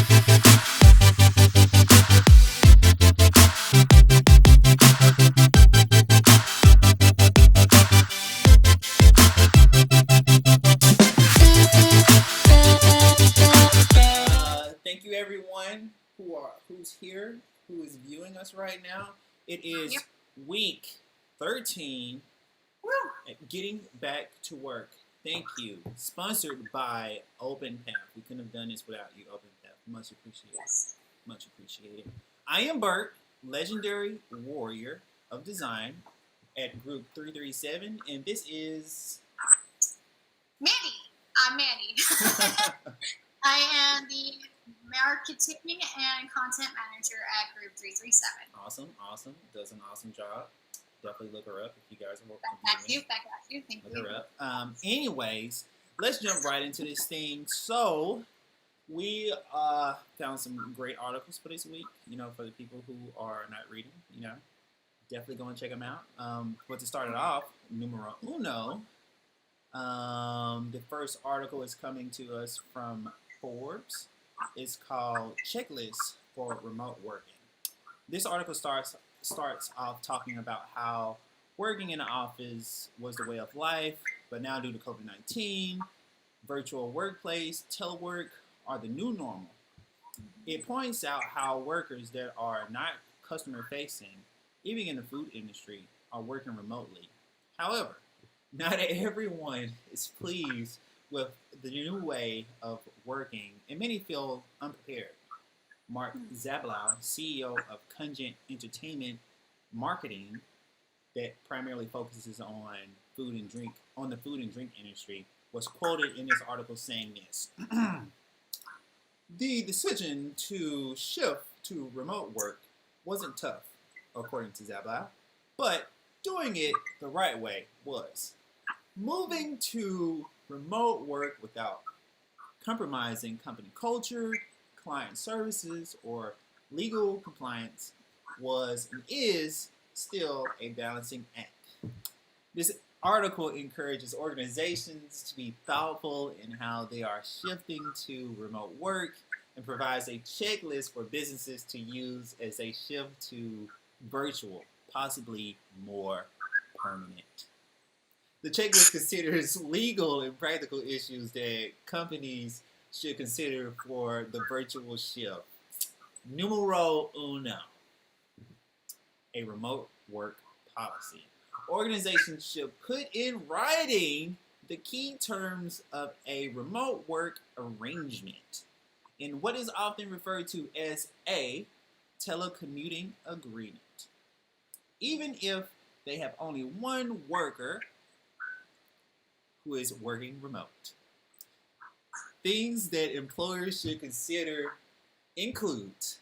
Thank you everyone who's here, who is viewing us right now. It is week 13 at Getting Back to Work. Thank you. Sponsored by Openpath. We couldn't have done this without you, Openpath. Much appreciated. Much appreciated. I am Bert, legendary warrior of design at Group 337, and this is Mandy. I'm Mandy. I am the marketing and content manager at Group 337. Awesome. Does an awesome job. Definitely look her up if you guys are back at you. Thank you. Look her up. Anyways, let's jump right into this thing. So, we found some great articles for this week. For the people who are not reading, definitely go and check them out. But to start it off, numero uno. The first article is coming to us from Forbes. It's called Checklist for Remote Working. This article starts off talking about how working in the office was the way of life, but now due to COVID-19, virtual workplace, telework are the new normal. It points out how workers that are not customer facing, even in the food industry, are working remotely. However, not everyone is pleased with the new way of working, and many feel unprepared. Mark Zablau, CEO of Conjent Entertainment Marketing, that primarily focuses on the food and drink industry, was quoted in this article saying this: "The decision to shift to remote work wasn't tough, according to Zablau, but doing it the right way was. Moving to remote work without compromising company culture, client services, or legal compliance was and is still a balancing act." This article encourages organizations to be thoughtful in how they are shifting to remote work and provides a checklist for businesses to use as they shift to virtual, possibly more permanent. The checklist considers legal and practical issues that companies should consider for the virtual shift. Numero uno, a remote work policy. Organizations should put in writing the key terms of a remote work arrangement in what is often referred to as a telecommuting agreement. Even if they have only one worker who is working remote. Things that employers should consider include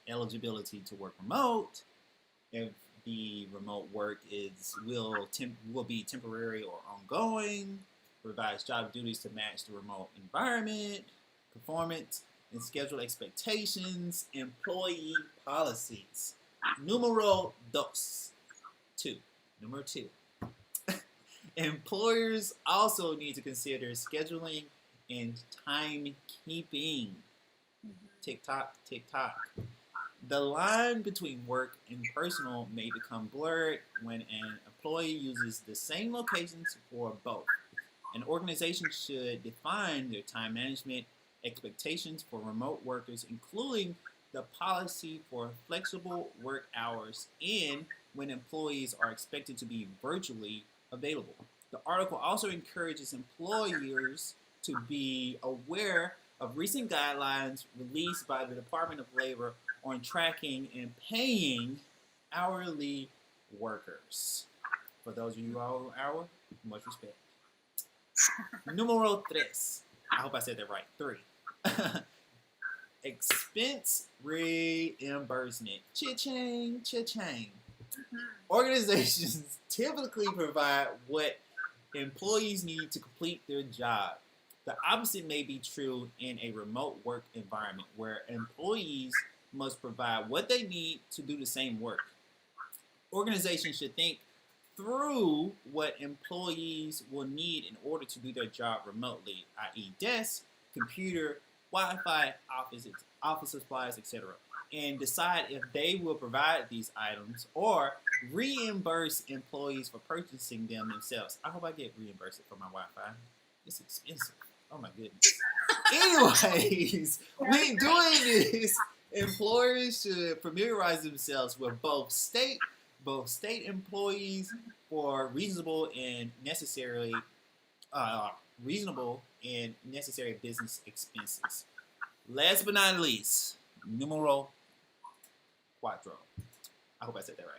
eligibility to work remote, if the remote work will be temporary or ongoing, provides job duties to match the remote environment, performance and schedule expectations, employee policies. Numero two. Employers also need to consider scheduling and timekeeping. Tick tock. The line between work and personal may become blurred when an employee uses the same locations for both. An organization should define their time management expectations for remote workers, including the policy for flexible work hours and when employees are expected to be virtually available. The article also encourages employers to be aware of recent guidelines released by the Department of Labor on tracking and paying hourly workers. For those of you all hour, much respect. Numero tres. I hope I said that right. 3. Expense reimbursement. Cha-ching. Organizations typically provide what employees need to complete their job. The opposite may be true in a remote work environment where employees must provide what they need to do the same work. Organizations should think through what employees will need in order to do their job remotely, i.e. desk, computer, Wi-Fi, office supplies, etc., and decide if they will provide these items or reimburse employees for purchasing them themselves. I hope I get reimbursed for my Wi-Fi. It's expensive. Oh my goodness. Anyways, when doing this, employers should familiarize themselves with both state employees for reasonable and necessary business expenses. Last but not least, numero quattro. I hope I said that right.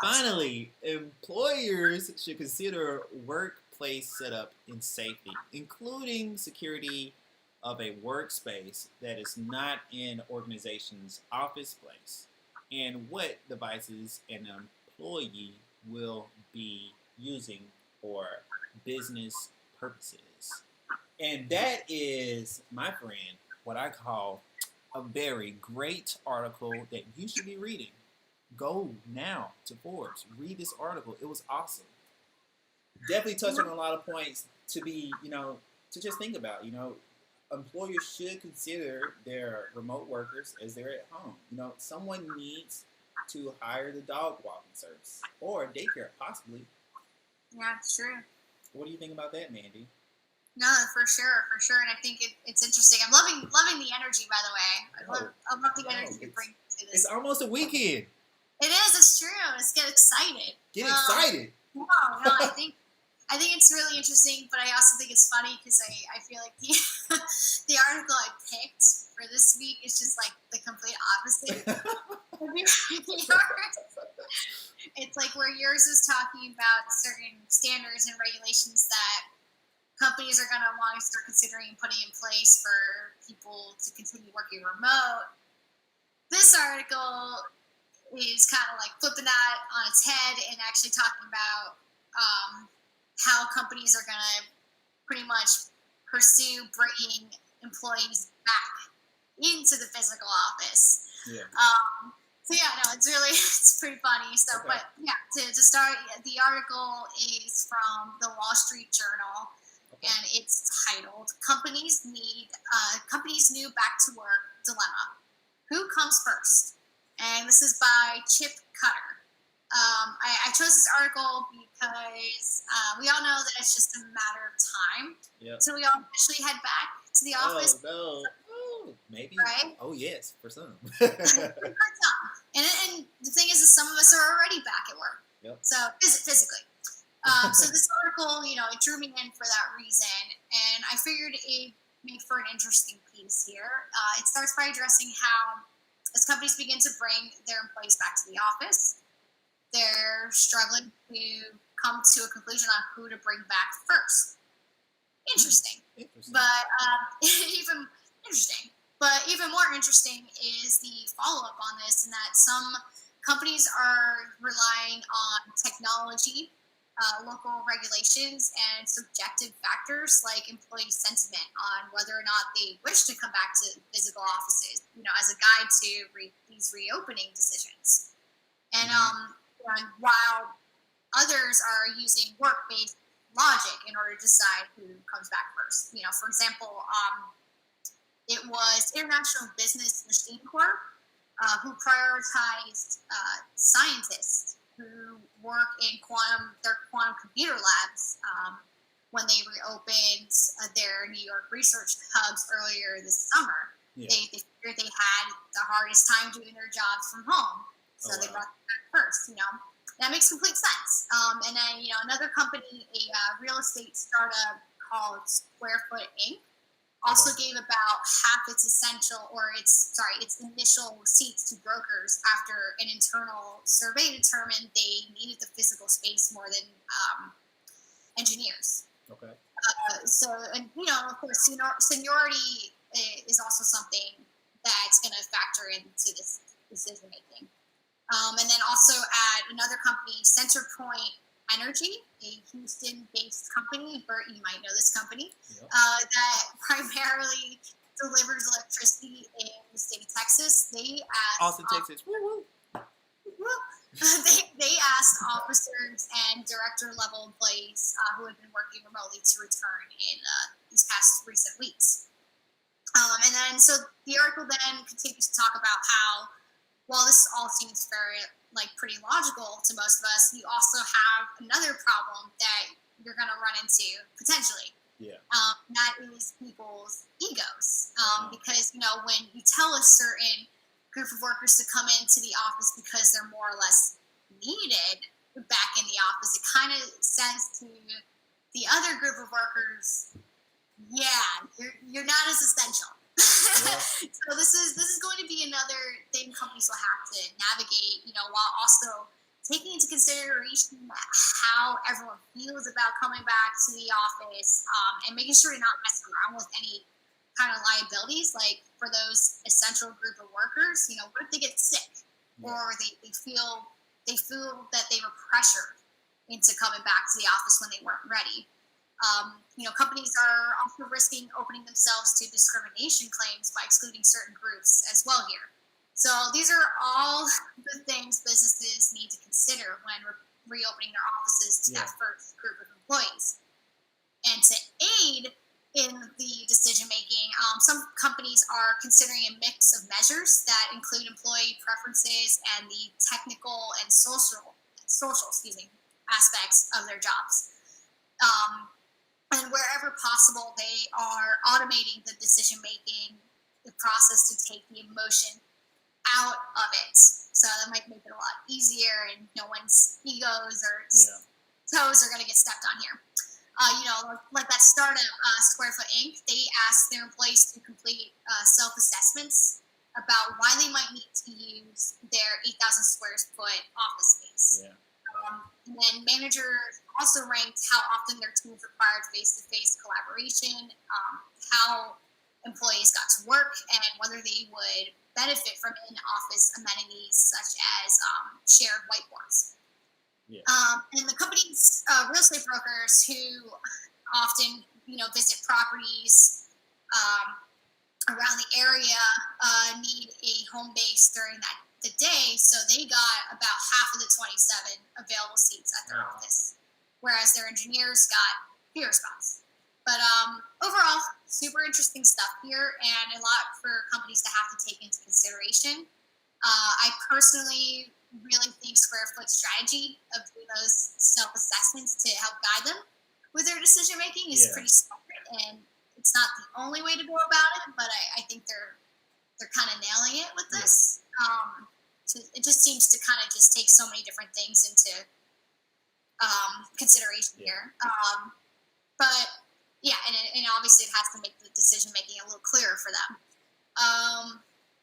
Finally, employers should consider workplace setup and safety, including security of a workspace that is not an organization's office place, and what devices an employee will be using for business purposes. And that is, my friend, what I call a very great article that you should be reading. Go now to Forbes. Read this article. It was awesome. Definitely touched on a lot of points to be, to just think about. Employers should consider their remote workers as they're at home. Someone needs to hire the dog walking service or daycare, possibly. Yeah, it's true. What do you think about that, Mandy? No, for sure, and I think it's interesting. I'm loving the energy, by the way. I love the energy you bring to this. It's almost a weekend. It is. It's true. Let's get excited. Get excited. No, I think it's really interesting, but I also think it's funny because I feel like the article I picked for this week is just like the complete opposite. It's like where yours is talking about certain standards and regulations that companies are going to want to start considering putting in place for people to continue working remote. This article is kind of like flipping that on its head and actually talking about how companies are going to pretty much pursue bringing employees back into the physical office. Yeah. It's pretty funny. So, okay. But yeah, to start, the article is from the Wall Street Journal. Okay. And it's titled Companies New Back to Work Dilemma. Who comes first? And this is by Chip Cutter. I chose this article because we all know that it's just a matter of time. Yep. So we all officially head back to the office. Oh, no. Maybe. Right? Oh, yes, for some. And the thing is some of us are already back at work. Yep. So physically. So this article, it drew me in for that reason, and I figured it made for an interesting piece here. It starts by addressing how, as companies begin to bring their employees back to the office, they're struggling to come to a conclusion on who to bring back first. Interesting. But even more interesting is the follow-up on this, in that some companies are relying on technology, local regulations, and subjective factors like employee sentiment on whether or not they wish to come back to physical offices, as a guide to these reopening decisions. And while others are using work-based logic in order to decide who comes back first. For example, it was International Business Machine Corp who prioritized scientists who work in their quantum computer labs when they reopened their New York research hubs earlier this summer. Yeah. They figured they had the hardest time doing their jobs from home, so they brought them back first. That makes complete sense. And then another company, a real estate startup called Square Foot Inc., also gave about half its its initial receipts to brokers after an internal survey determined they needed the physical space more than engineers. Okay. Of course, seniority is also something that's going to factor into this decision making. And then also at another company, CenterPoint Energy, a Houston-based company. Bert, you might know this company, that primarily delivers electricity in the state of Texas. They asked Austin, Texas. Woo woo. They asked officers and director-level employees who had been working remotely to return in these past recent weeks. And then, so the article then continues to talk about how, while this all seems very, pretty logical to most of us, you also have another problem that you're going to run into potentially. Yeah. That is people's egos. Because, when you tell a certain group of workers to come into the office because they're more or less needed back in the office, it kind of says to the other group of workers, yeah, you're not as essential. Yeah. So this is going to be another thing companies will have to navigate, while also taking into consideration how everyone feels about coming back to the office, and making sure to not mess around with any kind of liabilities, like for those essential group of workers. What if they get sick, or they feel that they were pressured into coming back to the office when they weren't ready. Companies are also risking opening themselves to discrimination claims by excluding certain groups as well here. So these are all the things businesses need to consider when reopening their offices to that first group of employees. And to aid in the decision-making, some companies are considering a mix of measures that include employee preferences and the technical and social aspects of their jobs. And wherever possible, they are automating the decision-making, the process to take the emotion out of it. So that might make it a lot easier, and no one's egos or toes are going to get stepped on here. Like that startup, Squarefoot Inc., they asked their employees to complete self-assessments about why they might need to use their 8,000 square foot office space. Yeah. And then managers also ranked how often their teams required face-to-face collaboration, how employees got to work, and whether they would benefit from in-office amenities such as shared whiteboards. Yeah. And the company's real estate brokers who often, visit properties around the area need a home base during the day, so they got about half of the 27 available seats at their office, whereas their engineers got fewer spots. But overall, super interesting stuff here, and a lot for companies to have to take into consideration. I personally really think Squarefoot's strategy of doing those self-assessments to help guide them with their decision-making is pretty smart, and it's not the only way to go about it, but I think they're kind of nailing it with this. It just seems to kind of just take so many different things into consideration here. But yeah, and obviously it has to make the decision making a little clearer for them.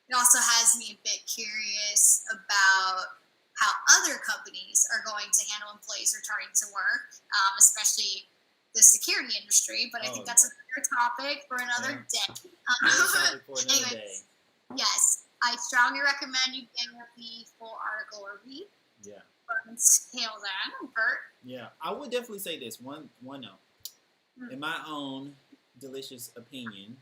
It also has me a bit curious about how other companies are going to handle employees returning to work, especially the security industry. But I think that's another topic for another day. Anyways, yes, I strongly recommend you get the full article or read. Yeah. But until then, Bert. Yeah, I would definitely say this one note. In my own delicious opinion,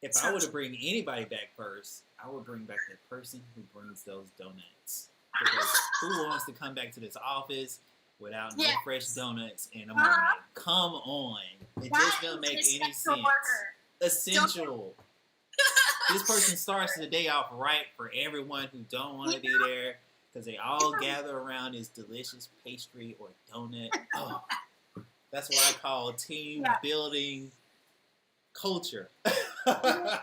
if I were to bring anybody back first, I would bring back the person who brings those donuts. Because who wants to come back to this office without no fresh donuts in the morning? Come on. It just doesn't make any sense. Essential. This person starts the day off right for everyone who don't want to be there, because they all gather around this delicious pastry or donut. Oh, that's what I call team building culture. 100%.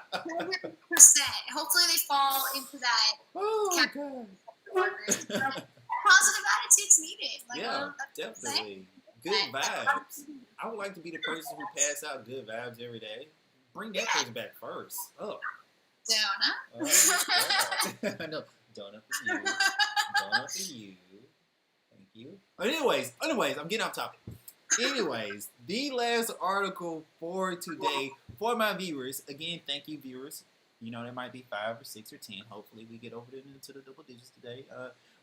Hopefully they fall into that. Oh, God. Positive attitude's needed. Definitely. Good vibes. I would like to be the person who pass out good vibes every day. Bring that person back first. Oh. Donut. No, donut for you. Donut for you. Thank you. Anyways, I'm getting off topic. Anyways, the last article for today for my viewers. Again, thank you, viewers. There might be 5 or 6 or 10. Hopefully, we get over into the double digits today.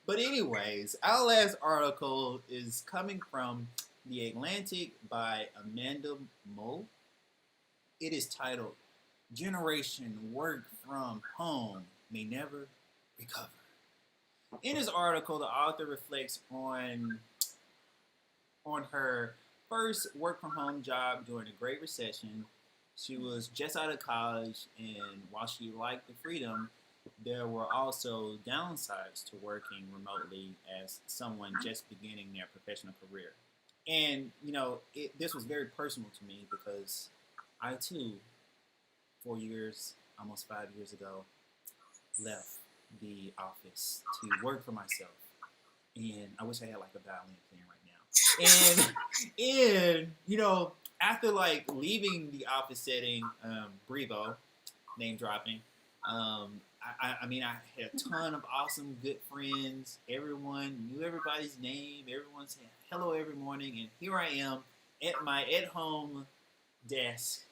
But anyways, our last article is coming from The Atlantic by Amanda Moe. It is titled, "Generation Work from Home May Never Recover." In this article, the author reflects on her first work-from-home job during the Great Recession She was just out of college, and while she liked the freedom, there were also downsides to working remotely as someone just beginning their professional career. And, this was very personal to me because I too, 4 years, almost 5 years ago, left the office to work for myself. And I wish I had like a violin playing right now. And after like leaving the office setting, Brevo, name dropping, I had a ton of awesome good friends. Everyone knew everybody's name. Everyone said hello every morning. And here I am at my at-home desk,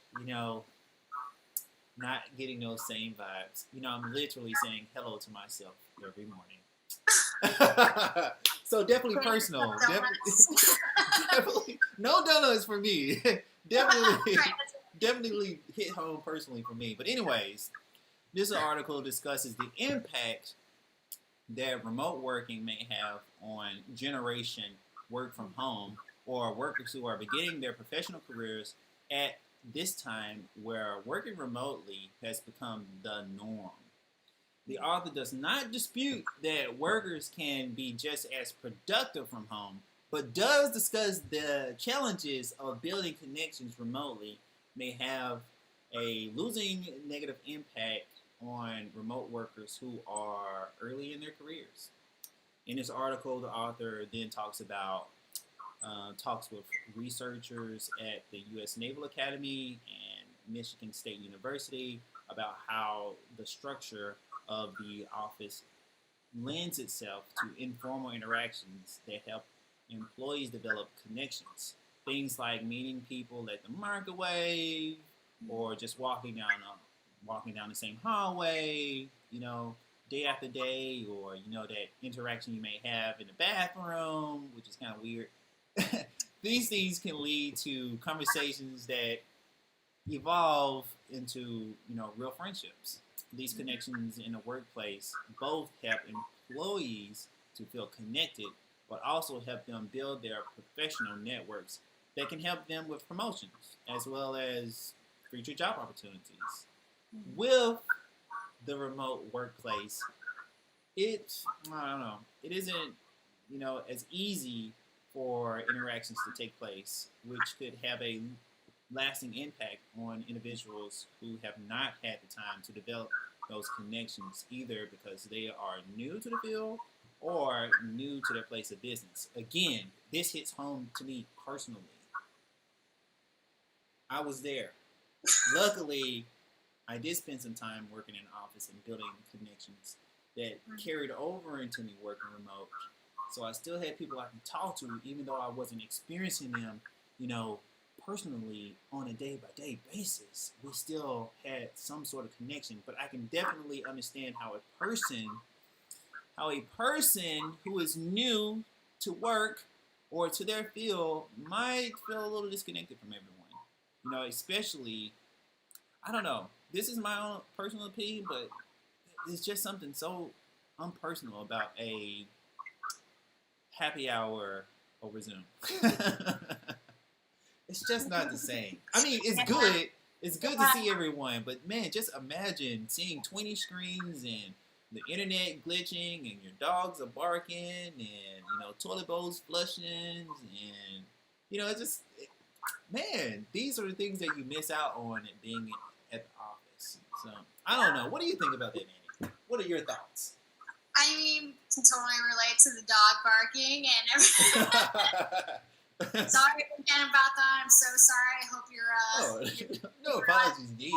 not getting those same vibes. I'm literally saying hello to myself every morning. So definitely personal. Definitely, no donuts for me. definitely hit home personally for me. But anyways, this article discusses the impact that remote working may have on generation work from home or workers who are beginning their professional careers at this time where working remotely has become the norm. The author does not dispute that workers can be just as productive from home, but does discuss the challenges of building connections remotely may have a losing negative impact on remote workers who are early in their careers. In this article, the author then talks with researchers at the U.S. Naval Academy and Michigan State University about how the structure of the office lends itself to informal interactions that help employees develop connections. Things like meeting people at the microwave or just walking down the same hallway, day after day, or that interaction you may have in the bathroom, which is kind of weird. These things can lead to conversations that evolve into real friendships. These connections in the workplace both help employees to feel connected, but also help them build their professional networks that can help them with promotions as well as future job opportunities. With the remote workplace, I don't know, it isn't as easy for interactions to take place, which could have a lasting impact on individuals who have not had the time to develop those connections, either because they are new to the field or new to their place of business. Again, this hits home to me personally. I was there. Luckily, I did spend some time working in the office and building connections that carried over into me working remote. So I still had people I can talk to, even though I wasn't experiencing them, personally on a day-by-day basis. We still had some sort of connection, but I can definitely understand how a person who is new to work or to their field might feel a little disconnected from everyone. Especially, I don't know, this is my own personal opinion, but there's just something so unpersonal about a happy hour over Zoom. It's just not the same. I mean, it's good. It's good to see everyone, but man, just imagine seeing 20 screens and the internet glitching and your dogs are barking and, toilet bowls flushing and, man, these are the things that you miss out on at being at the office. So, I don't know. What do you think about that, Annie? What are your thoughts? I mean, to totally relate to the dog barking and everything. Sorry again about that. I'm so sorry. I hope you're no apologies needed.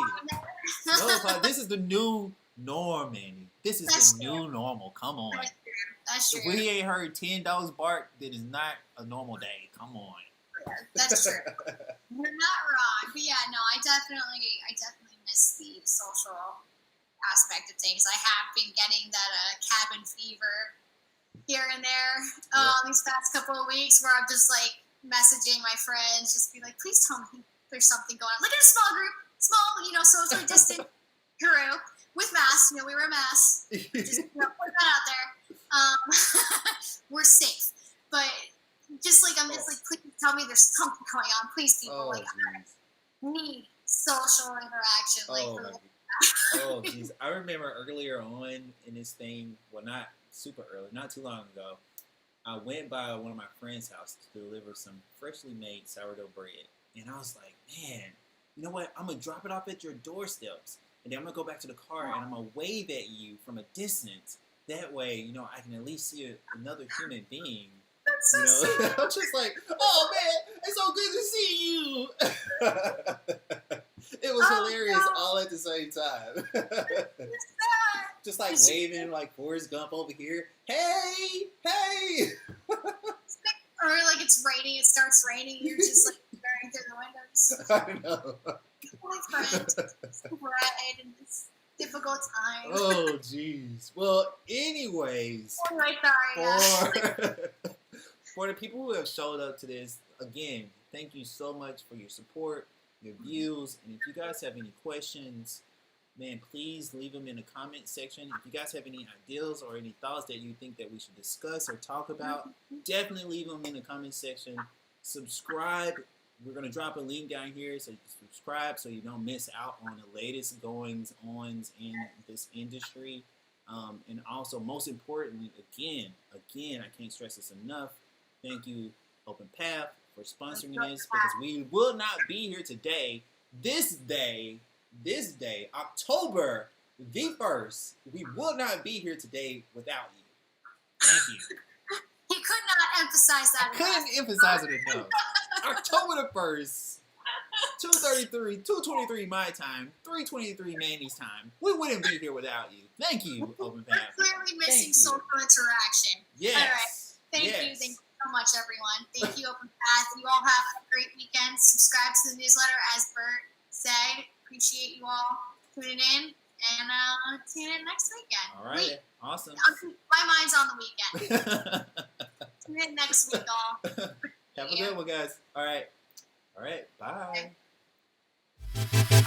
No apologies. This is the new norm, Annie. This is the new normal. Come on. That's true. If we ain't heard 10 dogs bark, then it's not a normal day. Come on. Yeah, that's true. You're not wrong. But yeah, no, I definitely miss the social aspect of things. I have been getting that cabin fever here and there these past couple of weeks where I'm just like messaging my friends, just be like, please tell me there's something going on. Like in a small group, socially distant group with masks. We wear masks. Just put that out there. We're safe. But I'm just like, please tell me there's something going on. Please, people, I need social interaction. Like, Oh, my God. Oh, jeez. I remember earlier on in this thing, well, not super early, not too long ago, I went by one of my friend's house to deliver some freshly made sourdough bread. And I was like, man, you know what? I'm going to drop it off at your doorsteps. And then I'm going to go back to the car and I'm going to wave at you from a distance. That way, you know, I can at least see another human being. That's so sweet. I'm just like, oh, man, it's so good to see you. It was hilarious all at the same time. Just like waving like Forrest Gump over here. Hey, hey. Or like it's raining, it starts raining, you're just like staring through the windows. I know. My friend, right in this difficult time. Oh, jeez. Well, anyways, Right there, for the people who have showed up to this, again, thank you so much for your support, your views, and if you guys have any questions, man, please leave them in the comment section. If you guys have any ideas or any thoughts that you think that we should discuss or talk about, definitely leave them in the comment section. Subscribe. We're going to drop a link down here so you can subscribe so you don't miss out on the latest goings-ons in this industry. And also, most importantly, again, I can't stress this enough. Thank you, Openpath, for sponsoring this, because we will not be here today, this day, October the 1st. We will not be here today without you. Thank you. He could not emphasize that enough. Couldn't emphasize it enough. October the 1st, 2:23 my time, 3:23 Mandy's time. We wouldn't be here without you. Thank you, Openpath. We're clearly missing social interaction. Yes. All right. Thank you so much, everyone. Thank you, Openpath. You all have a great weekend. Subscribe to the newsletter, as Bert said. Appreciate you all tuning in, and tune in next weekend. All right. Awesome. My mind's on the weekend. Tune in next week, all. Have a good one, guys. All right. Bye. Okay.